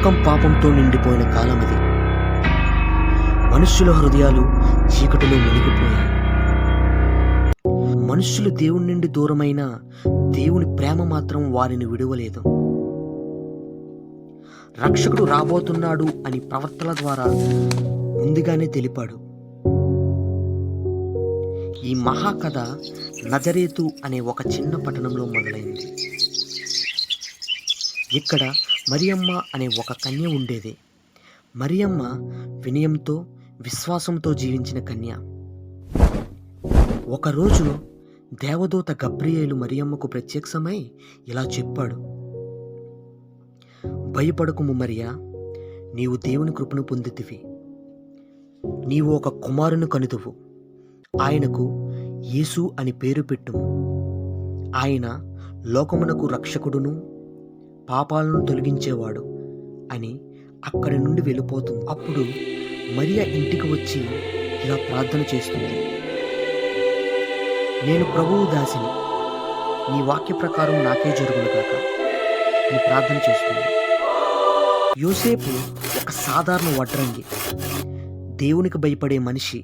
లోకం పాపంతో నిండిపోయిన కాలం అది. మనుష్యుల హృదయాలు చీకటిలో మునిగిపోయాయి. మనుష్యులు దేవుని నుండి దూరమైన దేవుని ప్రేమ మాత్రం వారిని విడువలేదు. రక్షకుడు రాబోతున్నాడు అని ప్రవక్తల ద్వారా ముందుగానే తెలిపాడు. ఈ మహాకథ నజరేతు అనే ఒక చిన్న పట్టణంలో మొదలైంది. ఇక్కడ మరియమ్మ అనే ఒక కన్య ఉండేది. మరియమ్మ వినయంతో విశ్వాసంతో జీవించిన కన్య. ఒకరోజు దేవదూత గబ్రియేలు మరియమ్మకు ప్రత్యక్షమై ఇలా చెప్పాడు, భయపడకుము మరియా, నీవు దేవుని కృపను పొందితివి. నీవు ఒక కుమారుని కనుదువు, ఆయనకు యేసు అని పేరు పెట్టుము. ఆయన లోకమునకు రక్షకుడును పాపాలను తొలగించేవాడు అని అక్కడి నుండి వెళ్ళిపోతుంది. అప్పుడు మరియ ఇంటికి వచ్చి ఇలా ప్రార్థన చేస్తుంది, నేను ప్రభువు దాసిని, నీ వాక్య ప్రకారం నాకే జరుగును కాక అని ప్రార్థన చేస్తుంది. యోసేపు ఒక సాధారణ వడ్రంగి, దేవునికి భయపడే మనిషి.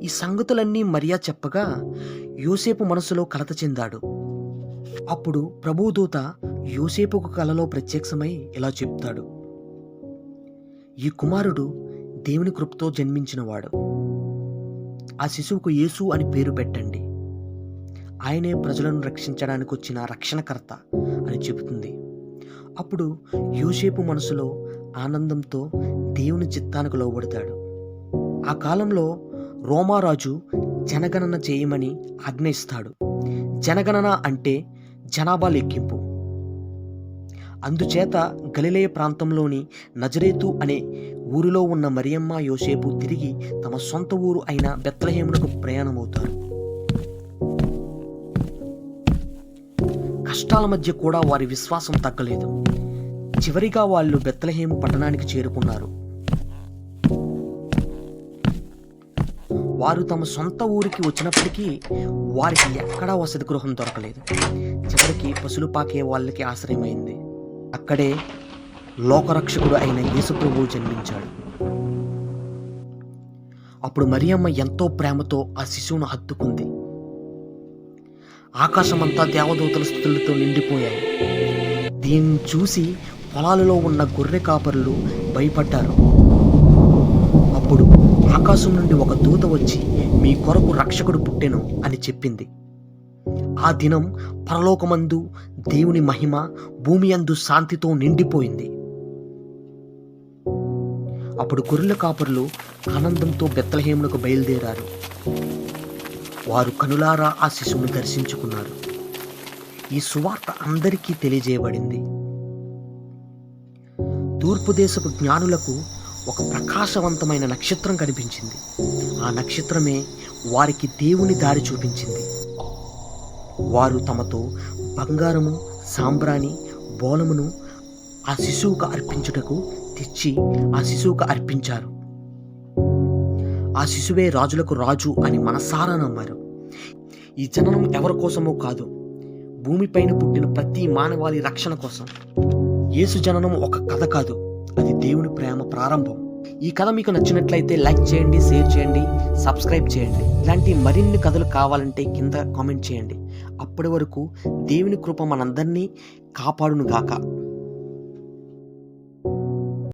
ఈ సంగతులన్నీ మరియా చెప్పగా యోసేపు మనసులో కలత చెందాడు. అప్పుడు ప్రభుదూత యోసేపుకు కలలో ప్రత్యక్షమై ఇలా చెప్తాడు, ఈ కుమారుడు దేవుని కృపతో జన్మించినవాడు. ఆ శిశువుకు యేసు అని పేరు పెట్టండి. ఆయనే ప్రజలను రక్షించడానికి వచ్చిన రక్షణకర్త అని చెబుతుంది. అప్పుడు యోసేపు మనసులో ఆనందంతో దేవుని చిత్తానికి లోబడతాడు. ఆ కాలంలో రోమారాజు జనగణన చేయమని ఆజ్ఞ ఇస్తాడు. జనగణన అంటే జనాభా లెక్కింపు. అందుచేత గలిలయ ప్రాంతంలోని నజరేతు అనే ఊరిలో ఉన్న మరియమ్మ యోసేపు తిరిగి తమ సొంత ఊరు అయిన బెత్లెహేమునకు ప్రయాణమవుతారు. కష్టాల మధ్య కూడా వారి విశ్వాసం తగ్గలేదు. చివరిగా వాళ్ళు బెత్లెహేము పట్టణానికి చేరుకున్నారు. వారు తమ సొంత ఊరికి వచ్చినప్పటికీ వారికి ఎక్కడా వసతి గృహం దొరకలేదు. చివరికి పశువులు పాకే వాళ్ళకి ఆశ్రయమైంది. అక్కడే లోకరక్షకుడు అయిన యేసు ప్రభువు జన్మించాడు. అప్పుడు మరియమ్మ ఎంతో ప్రేమతో ఆ శిశువును హత్తుకుంది. ఆకాశమంతా దేవదూతల స్తుతులతో నిండిపోయాయి. దీన్ని చూసి పొలాలలో ఉన్న గొర్రె కాపరులు భయపడ్డారు. అప్పుడు ఆకాశం నుండి ఒక దూత వచ్చి, మీ కొరకు రక్షకుడు పుట్టెను అని చెప్పింది. ఆ దినం పరలోకమందు దేవుని మహిమ, భూమి యందు శాంతితో నిండిపోయింది. అప్పుడు గొర్రెల కాపరులు ఆనందంతో బెత్లెహేమునకు బయలుదేరారు. వారు కనులారా ఆ శిశువును దర్శించుకున్నారు. ఈ సువార్త అందరికీ తెలియజేయబడింది. తూర్పు దేశపు జ్ఞానులకు ఒక ప్రకాశవంతమైన నక్షత్రం కనిపించింది. ఆ నక్షత్రమే వారికి దేవుని దారి చూపించింది. వారు తమతో బంగారము, సాంబ్రాణి, బోలమును ఆ శిశువుకు అర్పించుటకు తెచ్చి ఆ శిశువుకు అర్పించారు. ఆ శిశువే రాజులకు రాజు అని మనసారా నమ్మారు. ఈ జననం ఎవరి కోసమో కాదు, భూమిపైన పుట్టిన ప్రతి మానవాళి రక్షణ కోసం. యేసు జననం ఒక కథ కాదు, అది దేవుని ప్రేమ ప్రారంభం. ఈ కథ మీకు నచ్చినట్లయితే లైక్ చేయండి, షేర్ చేయండి, సబ్స్క్రైబ్ చేయండి. ఇలాంటి మరిన్ని కథలు కావాలంటే కింద కామెంట్ చేయండి. అప్పటి వరకు దేవుని కృప మనందరినీ కాపాడును గాక.